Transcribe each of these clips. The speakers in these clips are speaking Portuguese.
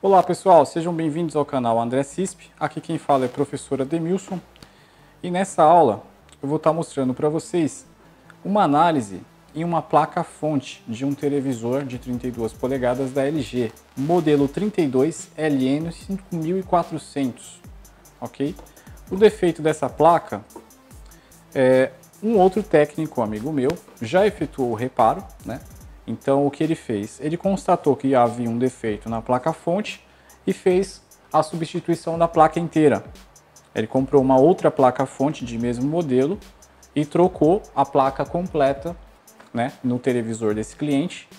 Olá pessoal, sejam bem-vindos ao canal André Cisp. Aqui quem fala é a professora Demilson. E nessa aula eu vou estar mostrando para vocês uma análise em uma placa-fonte de um televisor de 32 polegadas da LG, modelo 32LN5400, ok? O defeito dessa placa é um outro técnico amigo meu já efetuou o reparo, né? Então o que ele fez? Ele constatou que havia um defeito na placa-fonte e fez a substituição da placa inteira. Ele comprou uma outra placa-fonte de mesmo modelo e trocou a placa completa, né, no televisor desse cliente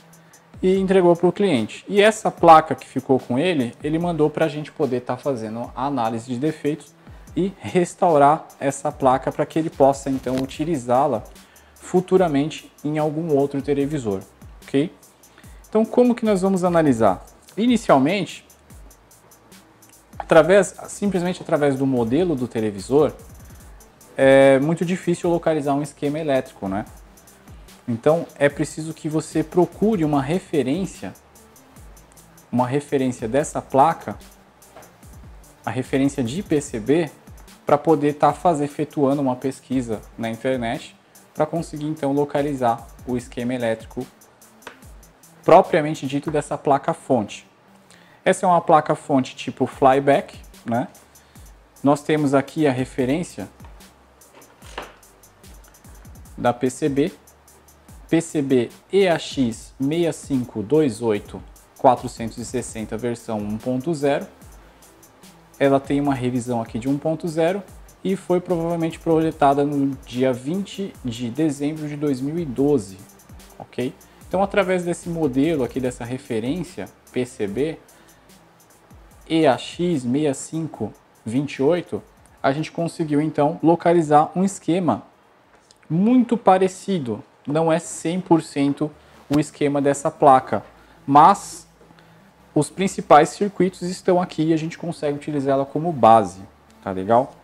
e entregou para o cliente. E essa placa que ficou com ele, ele mandou para a gente poder estar fazendo a análise de defeitos e restaurar essa placa para que ele possa então utilizá-la futuramente em algum outro televisor. Ok? Então, como que nós vamos analisar? Inicialmente, simplesmente através do modelo do televisor, é muito difícil localizar um esquema elétrico, né? Então, é preciso que você procure uma referência dessa placa, a referência de PCB, para poder estar efetuando uma pesquisa na internet, para conseguir então localizar o esquema elétrico propriamente dito dessa placa-fonte. Essa é uma placa-fonte tipo flyback, né? Nós temos aqui a referência da PCB EAX 6528460 versão 1.0. Ela tem uma revisão aqui de 1.0 e foi provavelmente projetada no dia 20 de dezembro de 2012, ok? Então, através desse modelo aqui, dessa referência PCB EAX6528, a gente conseguiu então localizar um esquema muito parecido. Não é 100% o esquema dessa placa, mas os principais circuitos estão aqui e a gente consegue utilizá-la como base, tá legal?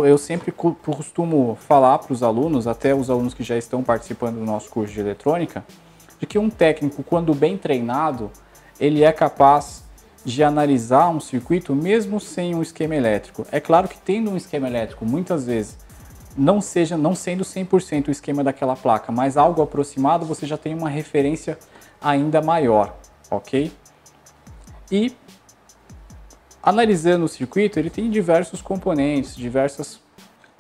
Eu sempre costumo falar para os alunos, até os alunos que já estão participando do nosso curso de eletrônica, de que um técnico, quando bem treinado, ele é capaz de analisar um circuito mesmo sem um esquema elétrico. É claro que tendo um esquema elétrico, muitas vezes, não sendo 100% o esquema daquela placa, mas algo aproximado, você já tem uma referência ainda maior, ok? E analisando o circuito, ele tem diversos componentes, diversas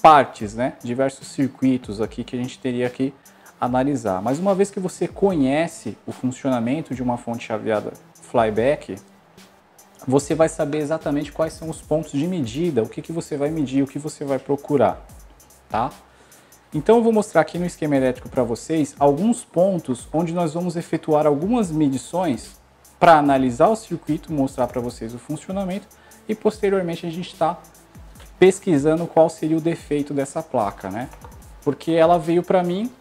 partes, né? Diversos circuitos aqui que a gente teria que analisar. Mas uma vez que você conhece o funcionamento de uma fonte chaveada flyback, você vai saber exatamente quais são os pontos de medida, o que você vai medir, o que você vai procurar, tá? Então eu vou mostrar aqui no esquema elétrico para vocês alguns pontos onde nós vamos efetuar algumas medições para analisar o circuito, mostrar para vocês o funcionamento e posteriormente a gente está pesquisando qual seria o defeito dessa placa, né? Porque ela veio para mim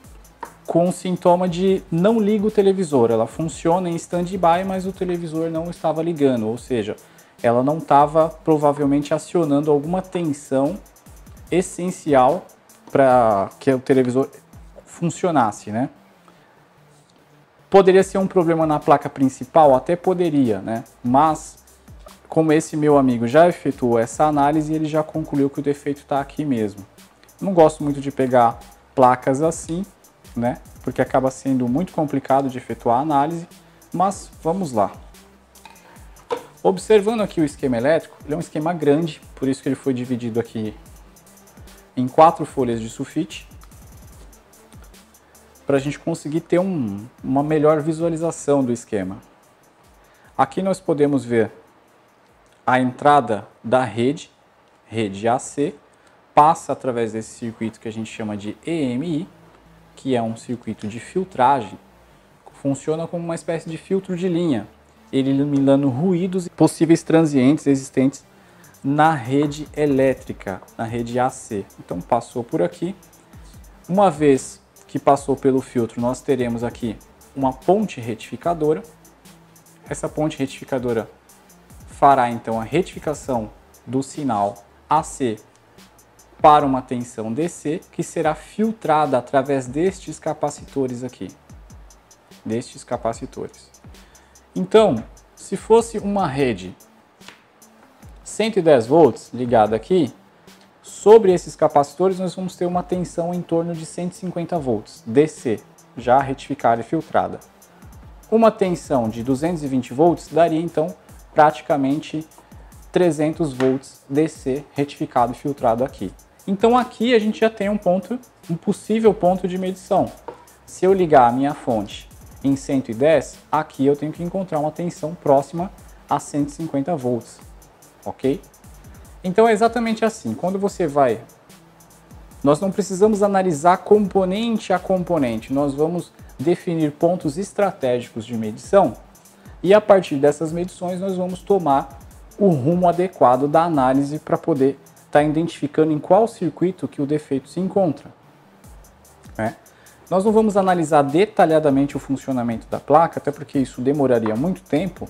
com o sintoma de não liga o televisor, ela funciona em stand-by, mas o televisor não estava ligando, ou seja, ela não estava provavelmente acionando alguma tensão essencial para que o televisor funcionasse, né? Poderia ser um problema na placa principal? Até poderia, né? Mas, como esse meu amigo já efetuou essa análise, ele já concluiu que o defeito está aqui mesmo. Não gosto muito de pegar placas assim, né? Porque acaba sendo muito complicado de efetuar a análise, mas vamos lá. Observando aqui o esquema elétrico, ele é um esquema grande, por isso que ele foi dividido aqui em 4 folhas de sulfite, para a gente conseguir ter uma melhor visualização do esquema. Aqui nós podemos ver a entrada da rede AC, passa através desse circuito que a gente chama de EMI, que é um circuito de filtragem, funciona como uma espécie de filtro de linha, ele eliminando ruídos e possíveis transientes existentes na rede elétrica, na rede AC. Então passou por aqui. Uma vez que passou pelo filtro, nós teremos aqui uma ponte retificadora. Essa ponte retificadora fará então a retificação do sinal AC para uma tensão DC, que será filtrada através destes capacitores aqui. Então, Se fosse uma rede 110 volts ligada aqui, sobre esses capacitores nós vamos ter uma tensão em torno de 150 volts DC, já retificada e filtrada. Uma tensão de 220 volts daria então praticamente 300 volts DC retificado e filtrado aqui. Então aqui a gente já tem um possível ponto de medição. Se eu ligar a minha fonte em 110, aqui eu tenho que encontrar uma tensão próxima a 150 volts, ok? Então é exatamente assim, quando você vai... Nós não precisamos analisar componente a componente, nós vamos definir pontos estratégicos de medição e a partir dessas medições nós vamos tomar o rumo adequado da análise para poder estar identificando em qual circuito que o defeito se encontra, né? Nós não vamos analisar detalhadamente o funcionamento da placa, até porque isso demoraria muito tempo.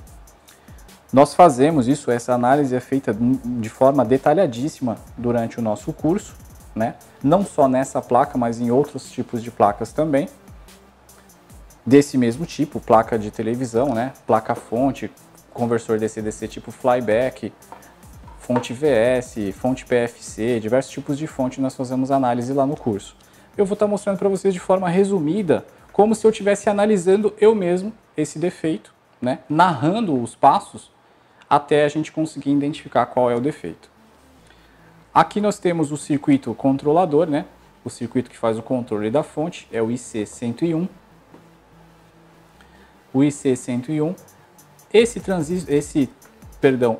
Nós fazemos isso, essa análise é feita de forma detalhadíssima durante o nosso curso, né? Não só nessa placa, mas em outros tipos de placas também. Desse mesmo tipo, placa de televisão, né? Placa-fonte, conversor DC-DC tipo flyback, fonte VS, fonte PFC, diversos tipos de fonte nós fazemos análise lá no curso. Eu vou estar mostrando para vocês de forma resumida, como se eu estivesse analisando eu mesmo esse defeito, né? Narrando os passos até a gente conseguir identificar qual é o defeito. Aqui nós temos o circuito controlador, né? O circuito que faz o controle da fonte é o IC101. O IC101,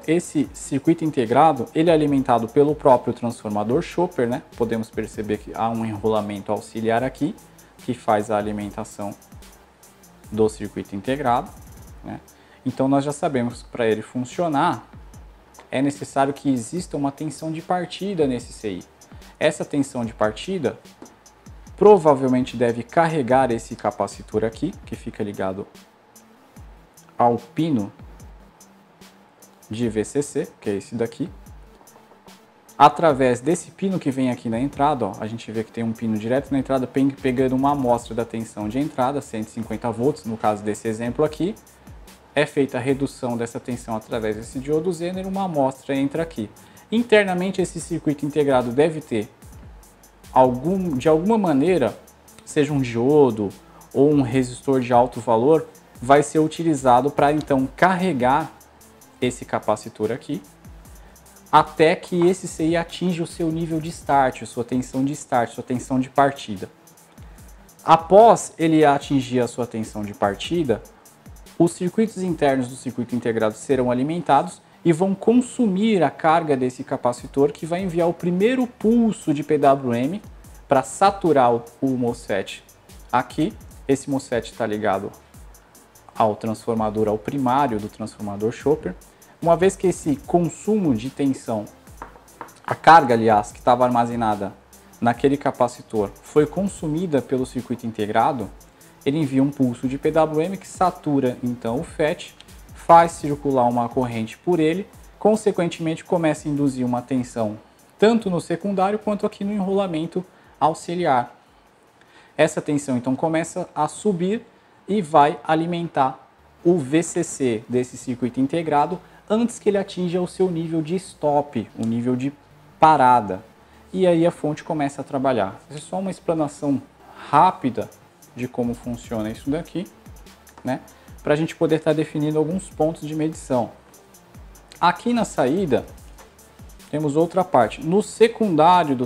esse circuito integrado, ele é alimentado pelo próprio transformador chopper, né? Podemos perceber que há um enrolamento auxiliar aqui, que faz a alimentação do circuito integrado, né? Então nós já sabemos que para ele funcionar, é necessário que exista uma tensão de partida nesse CI. Essa tensão de partida provavelmente deve carregar esse capacitor aqui, que fica ligado ao pino de VCC, que é esse daqui. Através desse pino que vem aqui na entrada, ó, a gente vê que tem um pino direto na entrada pegando uma amostra da tensão de entrada, 150 volts, no caso desse exemplo aqui. É feita a redução dessa tensão através desse diodo Zener, uma amostra entra aqui. Internamente esse circuito integrado deve ter, de alguma maneira, seja um diodo ou um resistor de alto valor, vai ser utilizado para então carregar esse capacitor aqui, até que esse CI atinja o seu nível de start, sua tensão de start, sua tensão de partida. Após ele atingir a sua tensão de partida, os circuitos internos do circuito integrado serão alimentados e vão consumir a carga desse capacitor, que vai enviar o primeiro pulso de PWM para saturar o MOSFET aqui. Esse MOSFET está ligado ao transformador, ao primário do transformador chopper. Uma vez que esse consumo de tensão, a carga, aliás, que estava armazenada naquele capacitor, foi consumida pelo circuito integrado, ele envia um pulso de PWM que satura então o FET, faz circular uma corrente por ele, consequentemente começa a induzir uma tensão tanto no secundário quanto aqui no enrolamento auxiliar. Essa tensão então começa a subir e vai alimentar o VCC desse circuito integrado antes que ele atinja o seu nível de stop, o nível de parada. E aí a fonte começa a trabalhar. Isso é só uma explanação rápida de como funciona isso daqui, né? Para a gente poder estar definindo alguns pontos de medição. Aqui na saída, temos outra parte. No secundário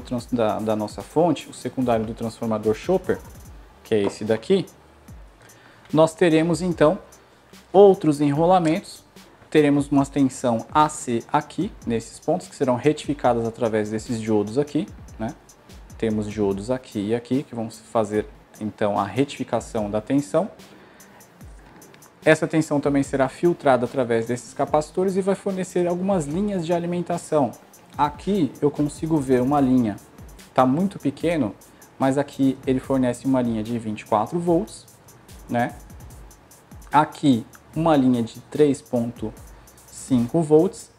da nossa fonte, o secundário do transformador chopper, que é esse daqui, nós teremos então outros enrolamentos. Teremos uma tensão AC aqui, nesses pontos, que serão retificadas através desses diodos aqui, né? Temos diodos aqui e aqui, que vão fazer então a retificação da tensão. Essa tensão também será filtrada através desses capacitores e vai fornecer algumas linhas de alimentação. Aqui eu consigo ver uma linha, está muito pequeno, mas aqui ele fornece uma linha de 24 volts, né? Aqui uma linha de 3.5 volts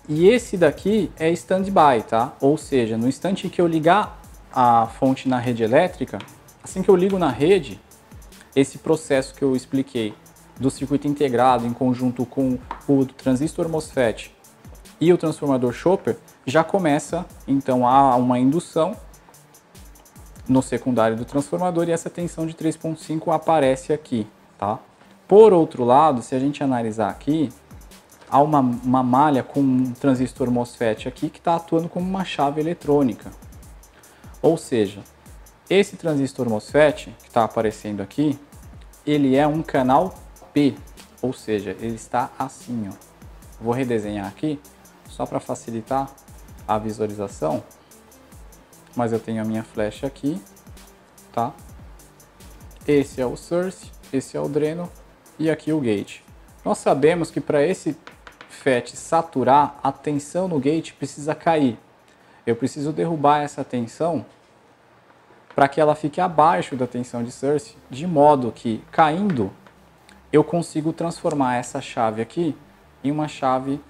e esse daqui é standby, tá? Ou seja, no instante que eu ligar a fonte na rede elétrica, assim que eu ligo na rede, esse processo que eu expliquei do circuito integrado em conjunto com o transistor MOSFET e o transformador Chopper, já começa então a uma indução no secundário do transformador e essa tensão de 3.5 aparece aqui, tá? Por outro lado, se a gente analisar aqui, há uma malha com um transistor MOSFET aqui que está atuando como uma chave eletrônica. Ou seja, esse transistor MOSFET que está aparecendo aqui, ele é um canal P, ou seja, ele está assim, ó. Vou redesenhar aqui, só para facilitar a visualização, mas eu tenho a minha flecha aqui, tá? Esse é o source, esse é o dreno e aqui o gate. Nós sabemos que para esse FET saturar, a tensão no gate precisa cair. Eu preciso derrubar essa tensão para que ela fique abaixo da tensão de source, de modo que, caindo, eu consigo transformar essa chave aqui em uma chave,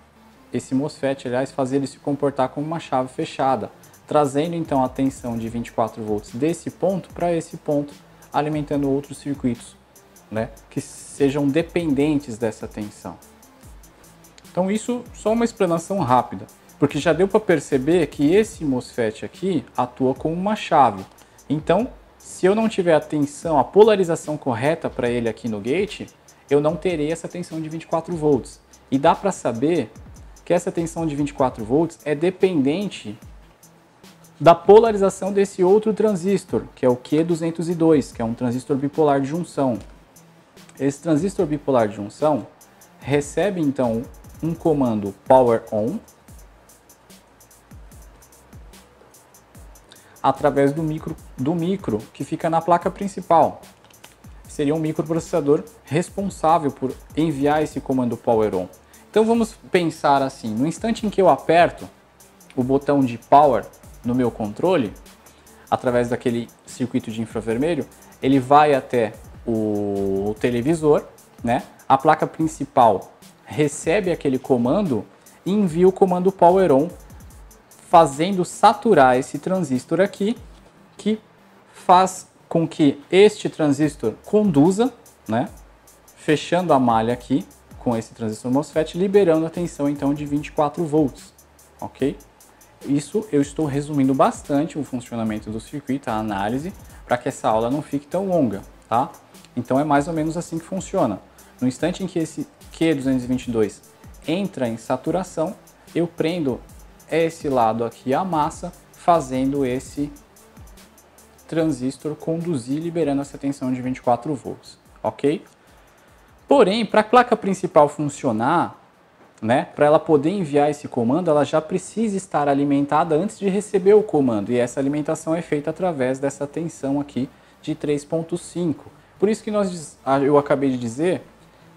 esse MOSFET, aliás, fazer ele se comportar como uma chave fechada, trazendo então a tensão de 24 volts desse ponto para esse ponto, alimentando outros circuitos, né, que sejam dependentes dessa tensão. Então isso só uma explanação rápida, porque já deu para perceber que esse MOSFET aqui atua como uma chave. Então, se eu não tiver a tensão, a polarização correta para ele aqui no gate, eu não terei essa tensão de 24 volts. E dá para saber que essa tensão de 24 volts é dependente da polarização desse outro transistor, que é o Q202, que é um transistor bipolar de junção. Esse transistor bipolar de junção recebe então um comando Power On através do micro que fica na placa principal. Seria um microprocessador responsável por enviar esse comando Power On. Então vamos pensar assim, no instante em que eu aperto o botão de Power no meu controle, através daquele circuito de infravermelho, ele vai até o televisor, né? A placa principal recebe aquele comando e envia o comando Power On, fazendo saturar esse transistor aqui, que faz com que este transistor conduza, né? Fechando a malha aqui com esse transistor MOSFET, liberando a tensão então de 24 volts, ok? Isso eu estou resumindo bastante o funcionamento do circuito, a análise, para que essa aula não fique tão longa, tá? Então é mais ou menos assim que funciona. No instante em que esse Q222 entra em saturação, eu prendo esse lado aqui a massa, fazendo esse transistor conduzir, liberando essa tensão de 24 volts, ok? Porém, para a placa principal funcionar, né, para ela poder enviar esse comando, ela já precisa estar alimentada antes de receber o comando, e essa alimentação é feita através dessa tensão aqui de 3.5. Por isso que eu acabei de dizer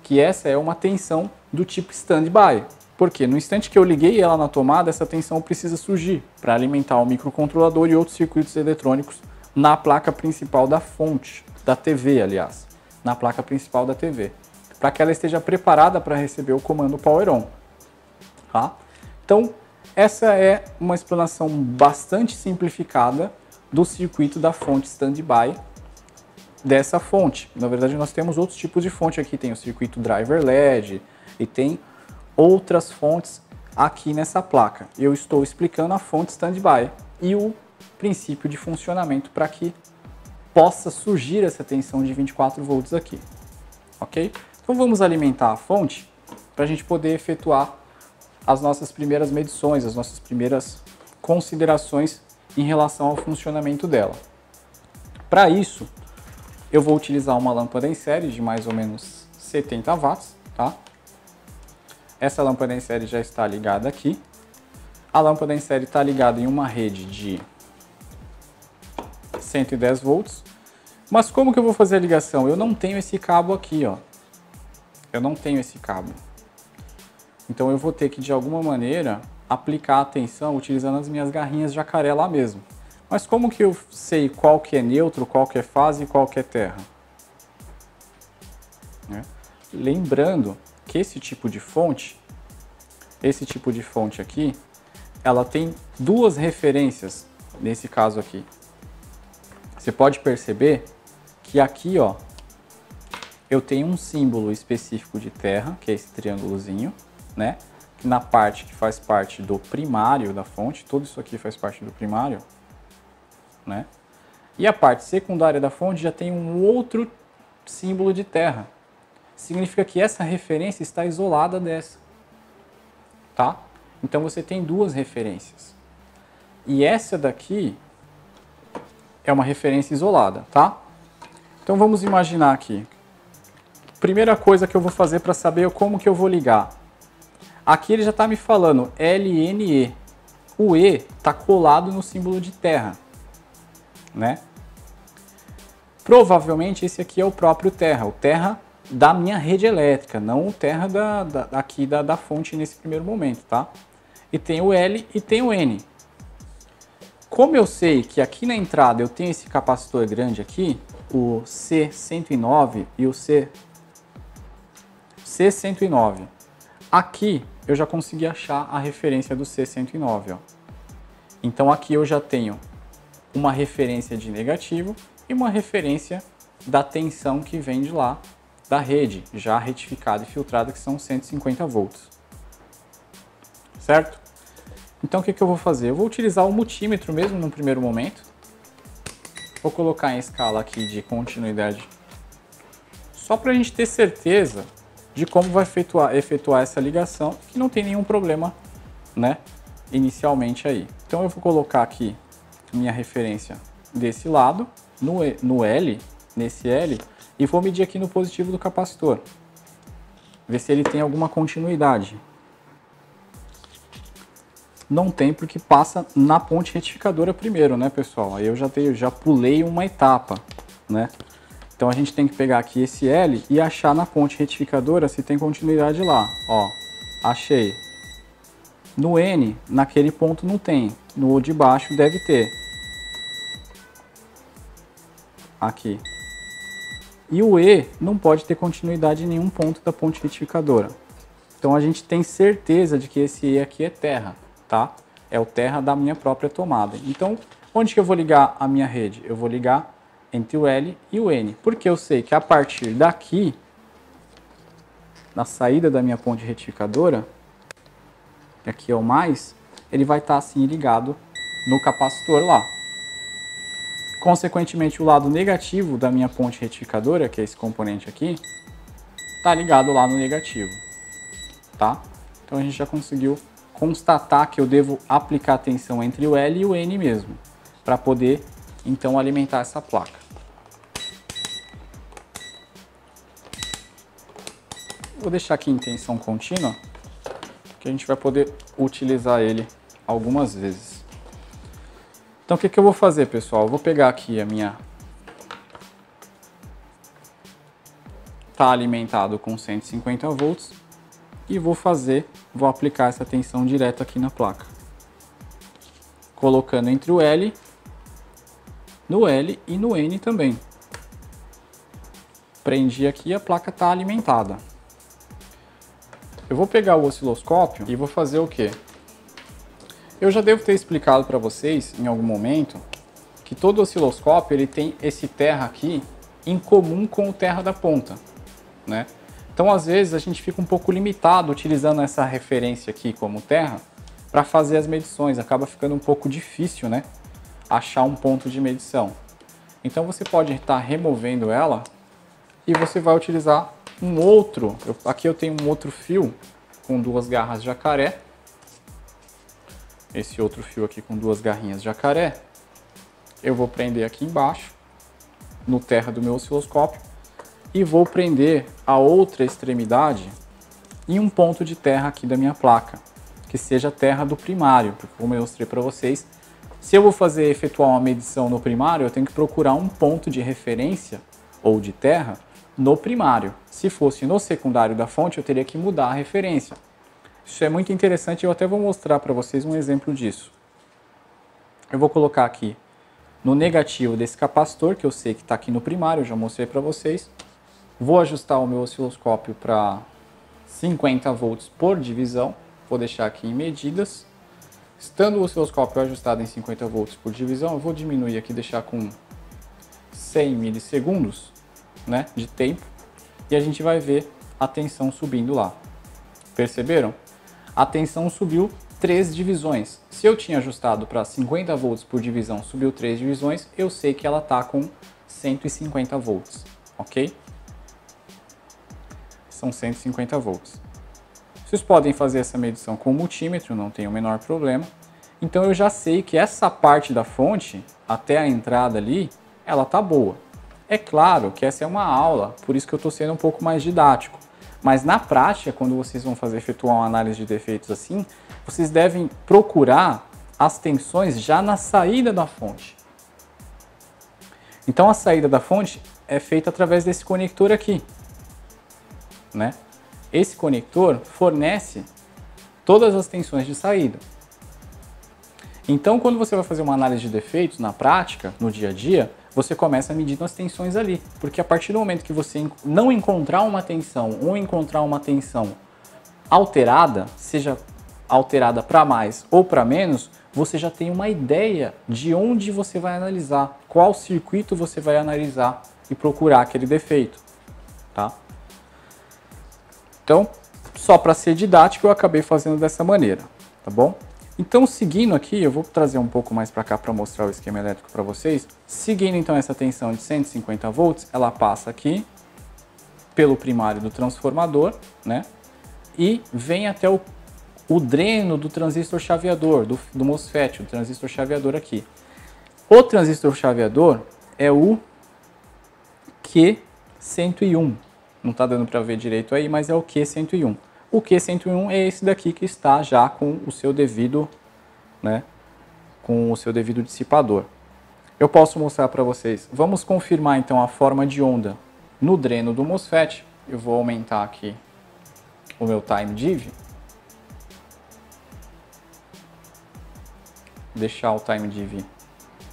que essa é uma tensão do tipo standby, porque no instante que eu liguei ela na tomada, essa tensão precisa surgir para alimentar o microcontrolador e outros circuitos eletrônicos na placa principal da fonte, da TV, aliás, na placa principal da TV, para que ela esteja preparada para receber o comando Power On. Tá? Então, essa é uma explanação bastante simplificada do circuito da fonte standby dessa fonte. Na verdade, nós temos outros tipos de fonte aqui, tem o circuito driver LED e tem outras fontes aqui nessa placa. Eu estou explicando a fonte standby e o princípio de funcionamento para que possa surgir essa tensão de 24 volts aqui, ok? Então vamos alimentar a fonte para a gente poder efetuar as nossas primeiras medições, as nossas primeiras considerações em relação ao funcionamento dela. Para isso, eu vou utilizar uma lâmpada em série de mais ou menos 70 watts, tá? Essa lâmpada em série já está ligada aqui. A lâmpada em série está ligada em uma rede de 110 volts. Mas como que eu vou fazer a ligação? Eu não tenho esse cabo aqui, ó. Eu não tenho esse cabo. Então eu vou ter que, de alguma maneira, aplicar a tensão utilizando as minhas garrinhas de jacaré lá mesmo. Mas como que eu sei qual que é neutro, qual que é fase e qual que é terra? Lembrando que esse tipo de fonte aqui, ela tem duas referências nesse caso aqui. Você pode perceber que aqui, ó, eu tenho um símbolo específico de terra, que é esse triângulozinho, né? Na parte que faz parte do primário da fonte, tudo isso aqui faz parte do primário, né? E a parte secundária da fonte já tem um outro símbolo de terra. Significa que essa referência está isolada dessa, tá? Então você tem duas referências. E essa daqui é uma referência isolada, tá? Então vamos imaginar aqui. Primeira coisa que eu vou fazer para saber como que eu vou ligar. Aqui ele já está me falando LNE. O E está colado no símbolo de terra, né? Provavelmente esse aqui é o próprio terra, o terra da minha rede elétrica, não o terra aqui da fonte nesse primeiro momento, tá? E tem o L e tem o N. Como eu sei que aqui na entrada eu tenho esse capacitor grande aqui, o C109 e o C109, aqui eu já consegui achar a referência do C109, ó. Então aqui eu já tenho uma referência de negativo e uma referência da tensão que vem de lá da rede, já retificada e filtrada, que são 150 volts. Certo? Então o que eu vou fazer? Eu vou utilizar o multímetro mesmo no primeiro momento. Vou colocar em escala aqui de continuidade, só para a gente ter certeza de como vai efetuar essa ligação, que não tem nenhum problema, né, inicialmente aí. Então eu vou colocar aqui minha referência desse lado, no L, nesse L, e vou medir aqui no positivo do capacitor, ver se ele tem alguma continuidade. Não tem, porque passa na ponte retificadora primeiro, né, pessoal? Aí eu já pulei uma etapa, né? Então a gente tem que pegar aqui esse L e achar na ponte retificadora se tem continuidade lá. Ó, achei. No N, naquele ponto não tem. No de baixo deve ter. Aqui. E o E não pode ter continuidade em nenhum ponto da ponte retificadora. Então a gente tem certeza de que esse E aqui é terra, tá? É o terra da minha própria tomada. Então, onde que eu vou ligar a minha rede? Eu vou ligar entre o L e o N. Porque eu sei que a partir daqui, na saída da minha ponte retificadora, que aqui é o mais, ele vai estar assim ligado no capacitor lá. Consequentemente, o lado negativo da minha ponte retificadora, que é esse componente aqui, está ligado lá no negativo, tá? Então a gente já conseguiu constatar que eu devo aplicar tensão entre o L e o N mesmo, para poder então alimentar essa placa. Vou deixar aqui em tensão contínua, que a gente vai poder utilizar ele algumas vezes. Então o que eu vou fazer, pessoal? Eu vou pegar aqui a minha... Tá alimentado com 150 volts e vou aplicar essa tensão direta aqui na placa. Colocando entre o L, no L e no N também. Prendi aqui e a placa está alimentada. Eu vou pegar o osciloscópio e vou fazer o quê? Eu já devo ter explicado para vocês em algum momento que todo osciloscópio ele tem esse terra aqui em comum com o terra da ponta, né? Então às vezes a gente fica um pouco limitado utilizando essa referência aqui como terra para fazer as medições, acaba ficando um pouco difícil, né? Achar um ponto de medição. Então você pode estar removendo ela e você vai utilizar um outro, aqui eu tenho um outro fio com duas garras jacaré, esse outro fio aqui com duas garrinhas jacaré, eu vou prender aqui embaixo, no terra do meu osciloscópio, e vou prender a outra extremidade em um ponto de terra aqui da minha placa, que seja terra do primário, porque como eu mostrei para vocês, se eu vou efetuar uma medição no primário, eu tenho que procurar um ponto de referência ou de terra no primário. Se fosse no secundário da fonte, eu teria que mudar a referência. Isso é muito interessante e eu até vou mostrar para vocês um exemplo disso. Eu vou colocar aqui no negativo desse capacitor, que eu sei que está aqui no primário, eu já mostrei para vocês. Vou ajustar o meu osciloscópio para 50 volts por divisão. Vou deixar aqui em medidas. Estando o osciloscópio ajustado em 50 volts por divisão, eu vou diminuir aqui, deixar com 100 milissegundos, né, de tempo. e a gente vai ver a tensão subindo lá. Perceberam? A tensão subiu 3 divisões. Se eu tinha ajustado para 50 volts por divisão, subiu 3 divisões, eu sei que ela está com 150 volts, ok? São 150 volts. Vocês podem fazer essa medição com o multímetro, não tem o menor problema. Então eu já sei que essa parte da fonte, até a entrada ali, ela tá boa. É claro que essa é uma aula, por isso que eu estou sendo um pouco mais didático. Mas na prática, quando vocês vão efetuar uma análise de defeitos assim, vocês devem procurar as tensões já na saída da fonte. Então a saída da fonte é feita através desse conector aqui, né? Esse conector fornece todas as tensões de saída. Então, quando você vai fazer uma análise de defeitos na prática, no dia a dia, você começa medindo as tensões ali. Porque a partir do momento que você não encontrar uma tensão ou encontrar uma tensão alterada, seja alterada para mais ou para menos, você já tem uma ideia de onde você vai analisar, qual circuito você vai analisar e procurar aquele defeito, tá? Então, só para ser didático, eu acabei fazendo dessa maneira, tá bom? Então, seguindo aqui, eu vou trazer um pouco mais para cá para mostrar o esquema elétrico para vocês. Seguindo então essa tensão de 150 volts, ela passa aqui pelo primário do transformador, né? E vem até o dreno do transistor chaveador, do MOSFET, o transistor chaveador aqui. O transistor chaveador é o Q101. Não está dando para ver direito aí, mas é o Q101. O Q101 é esse daqui que está já com o seu devido, né, com o seu devido dissipador. Eu posso mostrar para vocês. Vamos confirmar então a forma de onda no dreno do MOSFET. Eu vou aumentar aqui o meu time div. Deixar o time div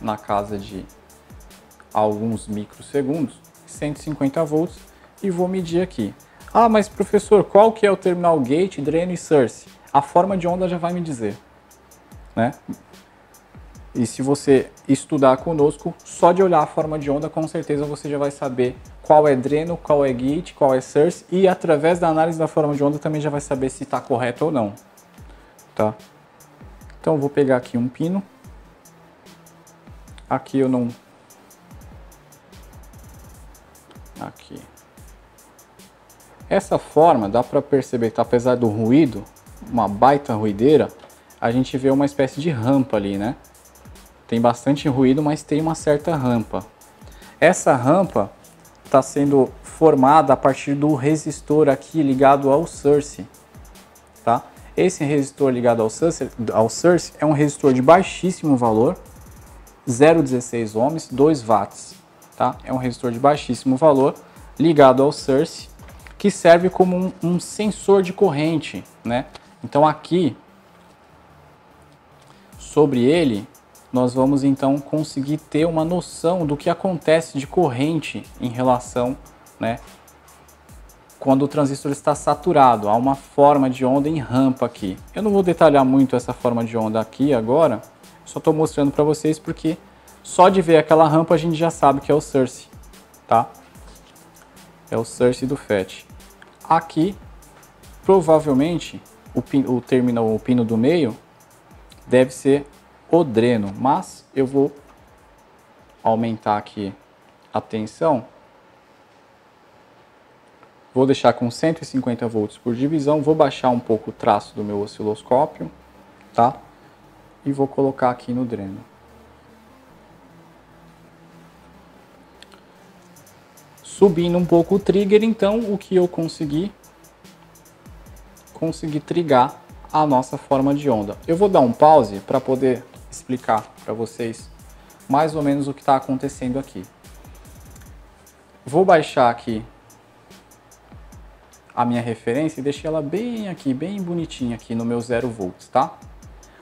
na casa de alguns microsegundos, 150 volts, e vou medir aqui. Ah, mas professor, qual que é o terminal gate, dreno e source? A forma de onda já vai me dizer, né? E se você estudar conosco, só de olhar a forma de onda, com certeza você já vai saber qual é dreno, qual é gate, qual é source, e através da análise da forma de onda também já vai saber se está correto ou não, tá? Então eu vou pegar aqui um pino. Aqui eu não... Aqui. Essa forma, dá para perceber que apesar do ruído, uma baita ruideira, a gente vê uma espécie de rampa ali, né? Tem bastante ruído, mas tem uma certa rampa. Essa rampa está sendo formada a partir do resistor aqui ligado ao source, tá? Esse resistor ligado ao source é um resistor de baixíssimo valor, 0,16 ohms, 2 watts, tá? É um resistor de baixíssimo valor ligado ao source, que serve como um sensor de corrente, né? Então aqui, sobre ele, nós vamos então conseguir ter uma noção do que acontece de corrente em relação, né, quando o transistor está saturado. Há uma forma de onda em rampa aqui. Eu não vou detalhar muito essa forma de onda aqui agora, só estou mostrando para vocês porque só de ver aquela rampa a gente já sabe que é o source, tá? É o source do FET. Aqui, provavelmente, o pino do meio deve ser o dreno, mas eu vou aumentar aqui a tensão. Vou deixar com 150 volts por divisão, vou baixar um pouco o traço do meu osciloscópio, tá? E vou colocar aqui no dreno. Subindo um pouco o trigger, então o que eu consegui trigar a nossa forma de onda. Eu vou dar um pause para poder explicar para vocês mais ou menos o que está acontecendo aqui. Vou baixar aqui a minha referência e deixei ela bem aqui, bem bonitinha aqui no meu 0 volts, tá?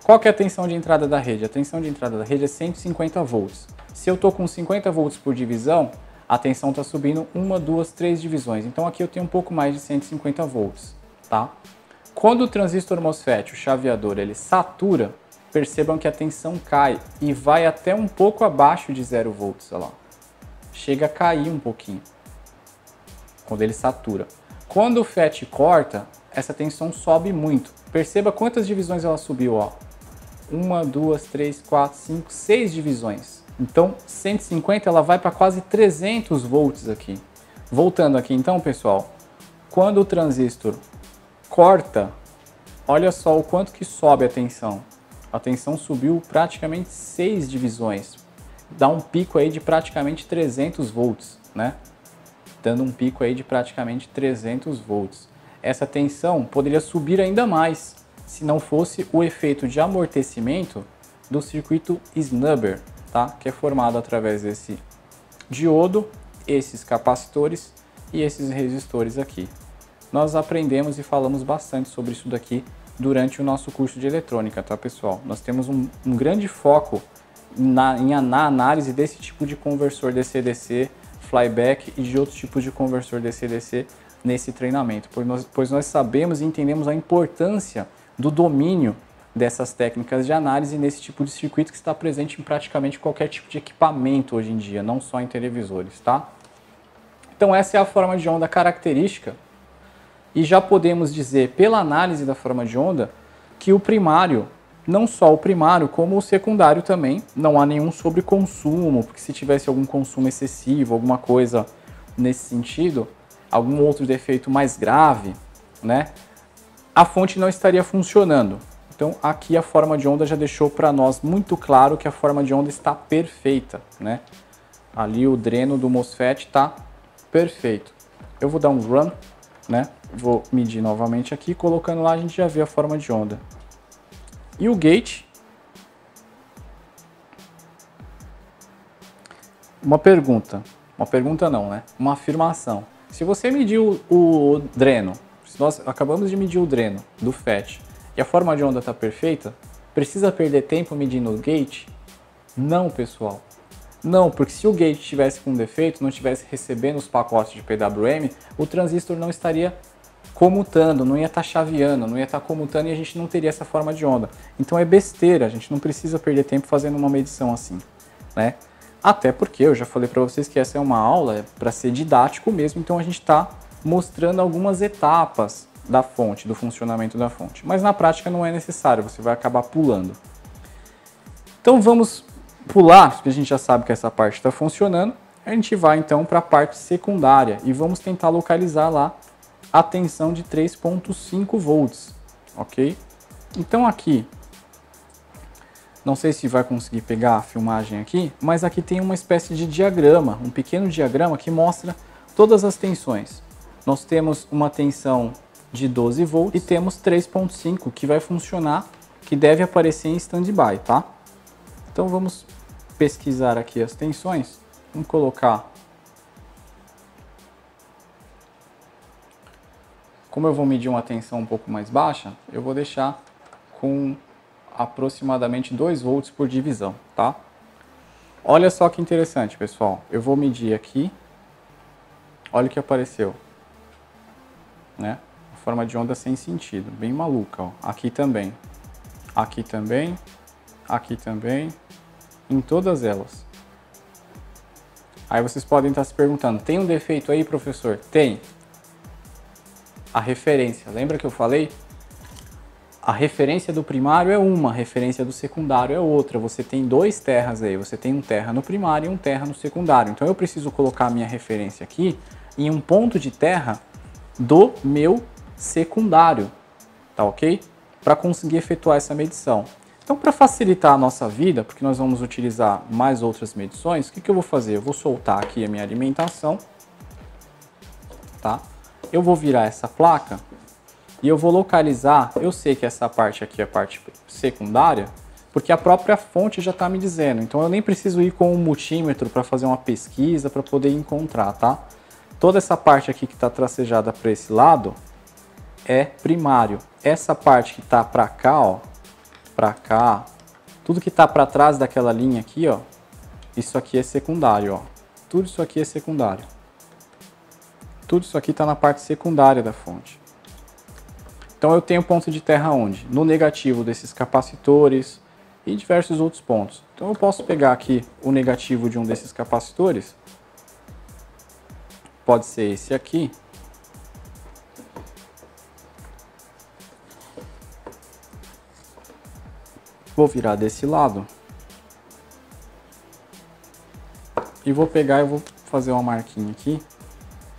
Qual que é a tensão de entrada da rede? A tensão de entrada da rede é 150 volts. Se eu estou com 50 volts por divisão, a tensão está subindo 1, 2, 3 divisões. Então aqui eu tenho um pouco mais de 150 volts, tá? Quando o transistor MOSFET, o chaveador, ele satura, percebam que a tensão cai e vai até um pouco abaixo de 0 volts, olha lá. Chega a cair um pouquinho. quando ele satura. Quando o FET corta, essa tensão sobe muito. Perceba quantas divisões ela subiu, ó. 1, 2, 3, 4, 5, 6 divisões. Então, 150 ela vai para quase 300 volts aqui. Voltando aqui então, pessoal, quando o transistor corta, olha só o quanto que sobe a tensão. A tensão subiu praticamente 6 divisões. Dá um pico aí de praticamente 300 volts, né? Dando um pico aí de praticamente 300 volts. Essa tensão poderia subir ainda mais se não fosse o efeito de amortecimento do circuito snubber, tá? Que é formado através desse diodo, esses capacitores e esses resistores aqui. Nós aprendemos e falamos bastante sobre isso daqui durante o nosso curso de eletrônica, tá, pessoal? Nós temos um grande foco na análise desse tipo de conversor DC-DC, flyback e de outros tipos de conversor DC-DC nesse treinamento, pois nós sabemos e entendemos a importância do domínio dessas técnicas de análise nesse tipo de circuito que está presente em praticamente qualquer tipo de equipamento hoje em dia, não só em televisores, tá? Então essa é a forma de onda característica e já podemos dizer, pela análise da forma de onda, que o primário, não só o primário, como o secundário também, não há nenhum sobreconsumo, porque se tivesse algum consumo excessivo, alguma coisa nesse sentido, algum outro defeito mais grave, né, a fonte não estaria funcionando. Então aqui a forma de onda já deixou para nós muito claro que a forma de onda está perfeita, né? Ali o dreno do MOSFET está perfeito. Eu vou dar um run, né? Vou medir novamente aqui, colocando lá a gente já vê a forma de onda. E o gate, uma pergunta não, né? Uma afirmação. Se você mediu o dreno, se nós acabamos de medir o dreno do FET e a forma de onda está perfeita, precisa perder tempo medindo o gate? Não, pessoal. Não, porque se o gate estivesse com defeito, não estivesse recebendo os pacotes de PWM, o transistor não estaria comutando, não ia estar chaveando, não ia estar comutando e a gente não teria essa forma de onda. Então é besteira, a gente não precisa perder tempo fazendo uma medição assim, né? Até porque eu já falei para vocês que essa é uma aula para ser didático mesmo, então a gente está mostrando algumas etapas da fonte, do funcionamento da fonte. Mas na prática não é necessário, você vai acabar pulando. Então vamos pular, porque a gente já sabe que essa parte está funcionando, a gente vai então para a parte secundária e vamos tentar localizar lá a tensão de 3.5 volts, ok? Então aqui, não sei se vai conseguir pegar a filmagem aqui, mas aqui tem uma espécie de diagrama, um pequeno diagrama que mostra todas as tensões. Nós temos uma tensão de 12 volts e temos 3.5 que vai funcionar, que deve aparecer em standby, tá? Então vamos pesquisar aqui as tensões, vamos colocar. Como eu vou medir uma tensão um pouco mais baixa, eu vou deixar com aproximadamente 2 volts por divisão, tá? Olha só que interessante, pessoal. Eu vou medir aqui. Olha o que apareceu, né? A forma de onda sem sentido, bem maluca, ó. Aqui também, aqui também, aqui também, em todas elas. Aí vocês podem estar se perguntando, tem um defeito aí, professor? Tem. A referência, lembra que eu falei? A referência do primário é uma, a referência do secundário é outra. Você tem 2 terras aí, você tem um terra no primário e um terra no secundário. Então eu preciso colocar a minha referência aqui em um ponto de terra do meu secundário, tá ok? Para conseguir efetuar essa medição. Então, para facilitar a nossa vida, porque nós vamos utilizar mais outras medições, o que eu vou fazer? Eu vou soltar aqui a minha alimentação, tá? Eu vou virar essa placa e eu vou localizar, eu sei que essa parte aqui é a parte secundária, porque a própria fonte já está me dizendo, então eu nem preciso ir com um multímetro para fazer uma pesquisa, para poder encontrar, tá? Toda essa parte aqui que está tracejada para esse lado é primário. Essa parte que está para cá, ó, para cá, tudo que está para trás daquela linha aqui, ó, isso aqui é secundário, ó. Tudo isso aqui é secundário. Tudo isso aqui está na parte secundária da fonte. Então eu tenho ponto de terra onde? No negativo desses capacitores e diversos outros pontos. Então eu posso pegar aqui o negativo de um desses capacitores. Pode ser esse aqui, Vou virar desse lado. E vou pegar e vou fazer uma marquinha aqui,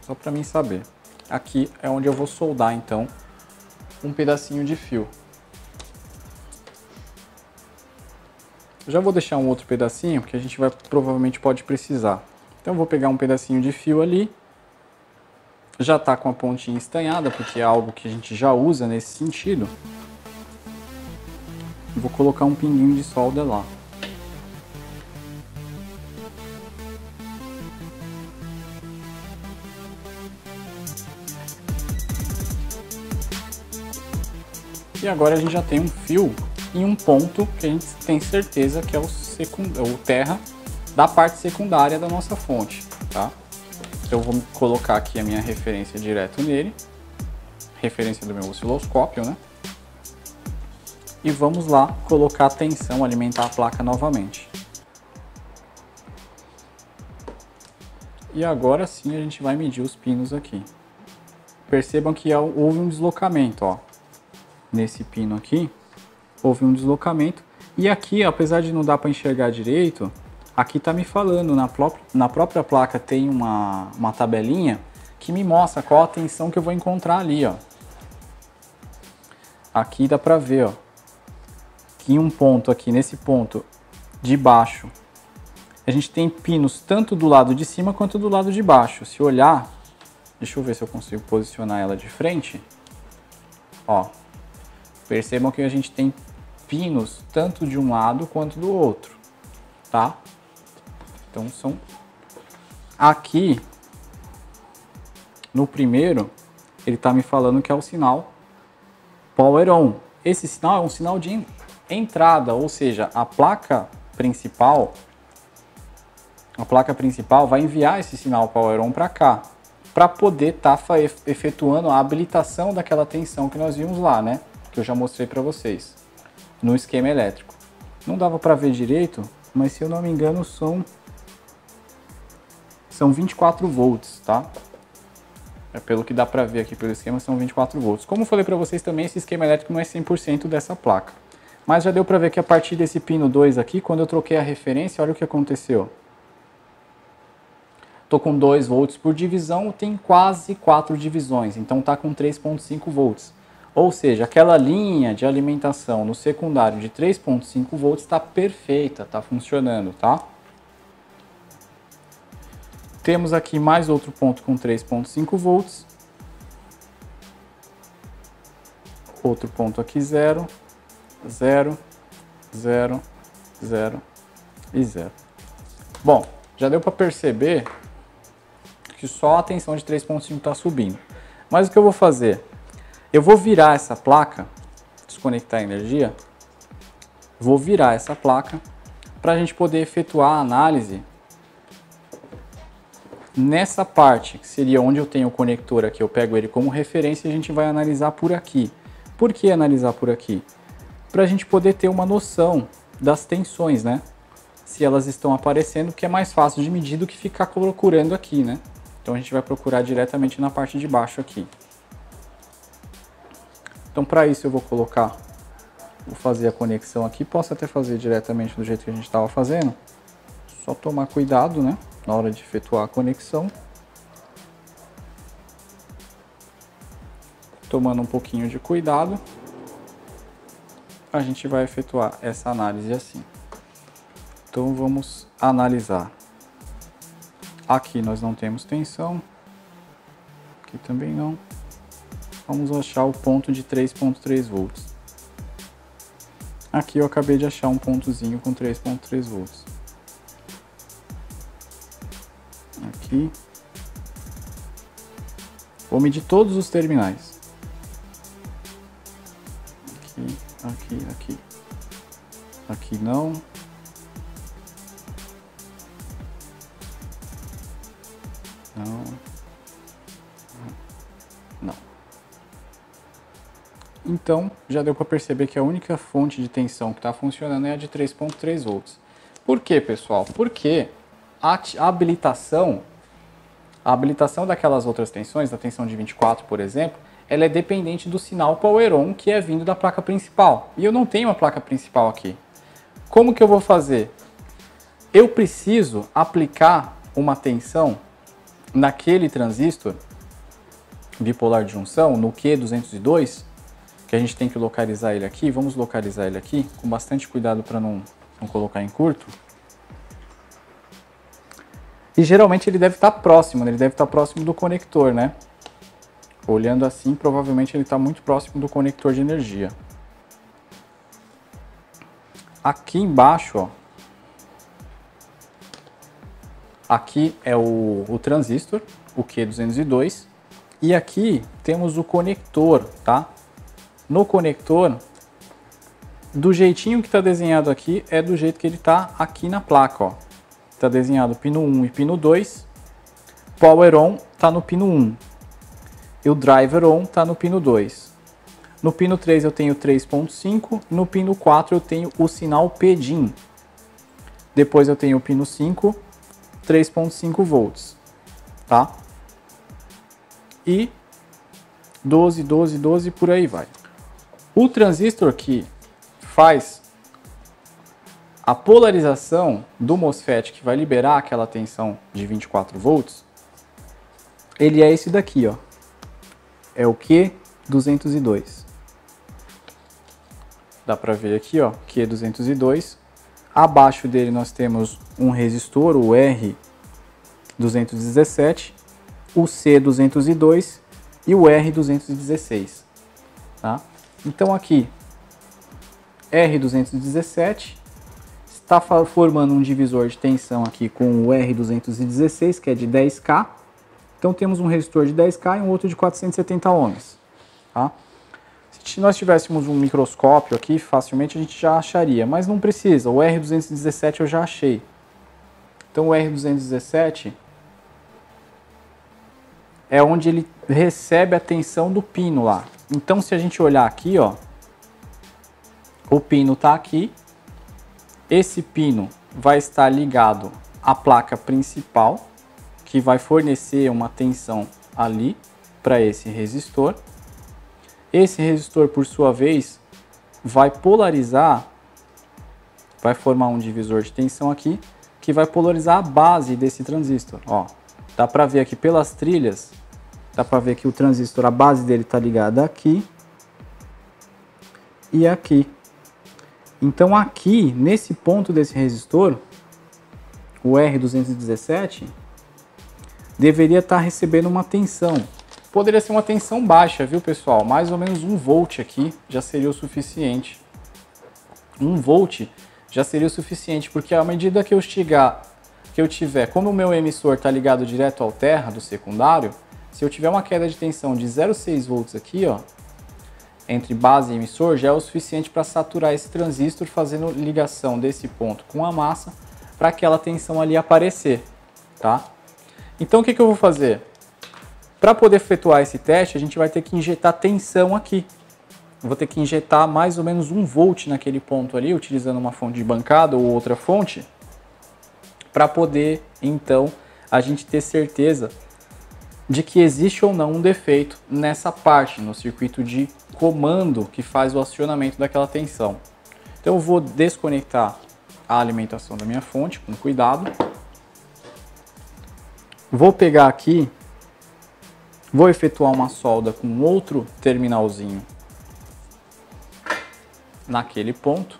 só para mim saber. Aqui é onde eu vou soldar, então, um pedacinho de fio. Eu já vou deixar um outro pedacinho, porque a gente provavelmente pode precisar. Então eu vou pegar um pedacinho de fio ali. Já está com a pontinha estanhada, porque é algo que a gente já usa nesse sentido. Vou colocar um pinguinho de solda lá. E agora a gente já tem um fio em um ponto que a gente tem certeza que é o terra da parte secundária da nossa fonte, tá? Então eu vou colocar aqui a minha referência direto nele, referência do meu osciloscópio, né? E vamos lá colocar a tensão, alimentar a placa novamente. E agora sim a gente vai medir os pinos aqui. Percebam que houve um deslocamento, ó. Nesse pino aqui, houve um deslocamento. E aqui, apesar de não dar para enxergar direito, aqui tá me falando, na própria placa tem uma tabelinha que me mostra qual a tensão que eu vou encontrar ali, ó. Aqui dá para ver, ó, que em um ponto aqui, nesse ponto de baixo, a gente tem pinos tanto do lado de cima quanto do lado de baixo. Se olhar, deixa eu ver se eu consigo posicionar ela de frente, ó. Percebam que a gente tem pinos tanto de um lado quanto do outro, tá? Então são... Aqui, no primeiro, ele tá me falando que é o sinal Power On. Esse sinal é um sinal de entrada, ou seja, a placa principal vai enviar esse sinal Power On para cá, para poder estar efetuando a habilitação daquela tensão que nós vimos lá, né? Que eu já mostrei para vocês no esquema elétrico. Não dava para ver direito, mas se eu não me engano são 24 volts, tá? É pelo que dá para ver aqui pelo esquema, são 24 volts. Como eu falei para vocês também, esse esquema elétrico não é 100% dessa placa. Mas já deu para ver que a partir desse pino 2 aqui, quando eu troquei a referência, olha o que aconteceu. Tô com 2 volts por divisão, tem quase 4 divisões, então tá com 3.5 volts. Ou seja, aquela linha de alimentação no secundário de 3.5 volts está perfeita, está funcionando, tá? Temos aqui mais outro ponto com 3.5 volts. Outro ponto aqui 0, 0, 0, 0 e 0. Bom, já deu para perceber que só a tensão de 3.5 está subindo. Mas o que eu vou fazer? Eu vou virar essa placa, desconectar a energia, vou virar essa placa para a gente poder efetuar a análise nessa parte, que seria onde eu tenho o conector aqui, eu pego ele como referência e a gente vai analisar por aqui. Por que analisar por aqui? Para a gente poder ter uma noção das tensões, né? Se elas estão aparecendo, que é mais fácil de medir do que ficar procurando aqui, né? Então a gente vai procurar diretamente na parte de baixo aqui. Então para isso eu vou fazer a conexão aqui, posso até fazer diretamente do jeito que a gente estava fazendo. Só tomar cuidado, né, na hora de efetuar a conexão. Tomando um pouquinho de cuidado, a gente vai efetuar essa análise assim. Então vamos analisar. Aqui nós não temos tensão, aqui também não. Vamos achar o ponto de 3.3 volts. Aqui eu acabei de achar um pontozinho com 3.3 volts. Aqui. Vou medir todos os terminais. Aqui, aqui, aqui. Aqui não. Não. Não. Então, já deu para perceber que a única fonte de tensão que está funcionando é a de 3.3 volts. Por quê, pessoal? Porque a habilitação daquelas outras tensões, da tensão de 24, por exemplo, ela é dependente do sinal Power On que é vindo da placa principal. E eu não tenho uma placa principal aqui. Como que eu vou fazer? Eu preciso aplicar uma tensão naquele transistor bipolar de junção, no Q202, que a gente tem que localizar ele aqui. Vamos localizar ele aqui, com bastante cuidado para não colocar em curto. E geralmente ele deve estar próximo, né? Ele deve estar próximo do conector, né? Olhando assim, provavelmente ele está muito próximo do conector de energia. Aqui embaixo, ó, aqui é o transistor, o Q202, e aqui temos o conector, tá? No conector, do jeitinho que está desenhado aqui, é do jeito que ele está aqui na placa, ó. Está desenhado pino 1 e pino 2, Power On está no pino 1, e o Driver On está no pino 2. No pino 3 eu tenho 3.5, no pino 4 eu tenho o sinal PDIN. Depois eu tenho o pino 5, 3.5 volts, tá? E 12, 12, 12, por aí vai. O transistor que faz a polarização do MOSFET, que vai liberar aquela tensão de 24 volts, ele é esse daqui, ó. É o Q202. Dá para ver aqui, ó, Q202. Abaixo dele nós temos um resistor, o R217, o C202 e o R216, tá? Então aqui, R217 está formando um divisor de tensão aqui com o R216, que é de 10K. Então temos um resistor de 10K e um outro de 470 ohms, tá? Se nós tivéssemos um microscópio aqui, facilmente a gente já acharia, mas não precisa. O R217 eu já achei. Então o R217 é onde ele recebe a tensão do pino lá. Então se a gente olhar aqui, ó, o pino está aqui. Esse pino vai estar ligado à placa principal, que vai fornecer uma tensão ali para esse resistor. Esse resistor, por sua vez, vai polarizar, vai formar um divisor de tensão aqui, que vai polarizar a base desse transistor. Ó, dá para ver aqui pelas trilhas, dá para ver que o transistor, a base dele está ligada aqui e aqui. Então aqui, nesse ponto desse resistor, o R217 deveria estar recebendo uma tensão. Poderia ser uma tensão baixa, viu, pessoal? Mais ou menos 1 volt aqui já seria o suficiente. 1 volt já seria o suficiente, porque à medida que eu tiver, como o meu emissor está ligado direto ao terra do secundário, se eu tiver uma queda de tensão de 0,6 volts aqui, ó, entre base e emissor, já é o suficiente para saturar esse transistor, fazendo ligação desse ponto com a massa para aquela tensão ali aparecer, tá? Então o que eu vou fazer? Para poder efetuar esse teste, a gente vai ter que injetar tensão aqui. Eu vou ter que injetar mais ou menos 1 volt naquele ponto ali, utilizando uma fonte de bancada ou outra fonte, para poder, então, a gente ter certeza de que existe ou não um defeito nessa parte, no circuito de comando que faz o acionamento daquela tensão. Então eu vou desconectar a alimentação da minha fonte, com cuidado. Vou pegar aqui, vou efetuar uma solda com outro terminalzinho naquele ponto,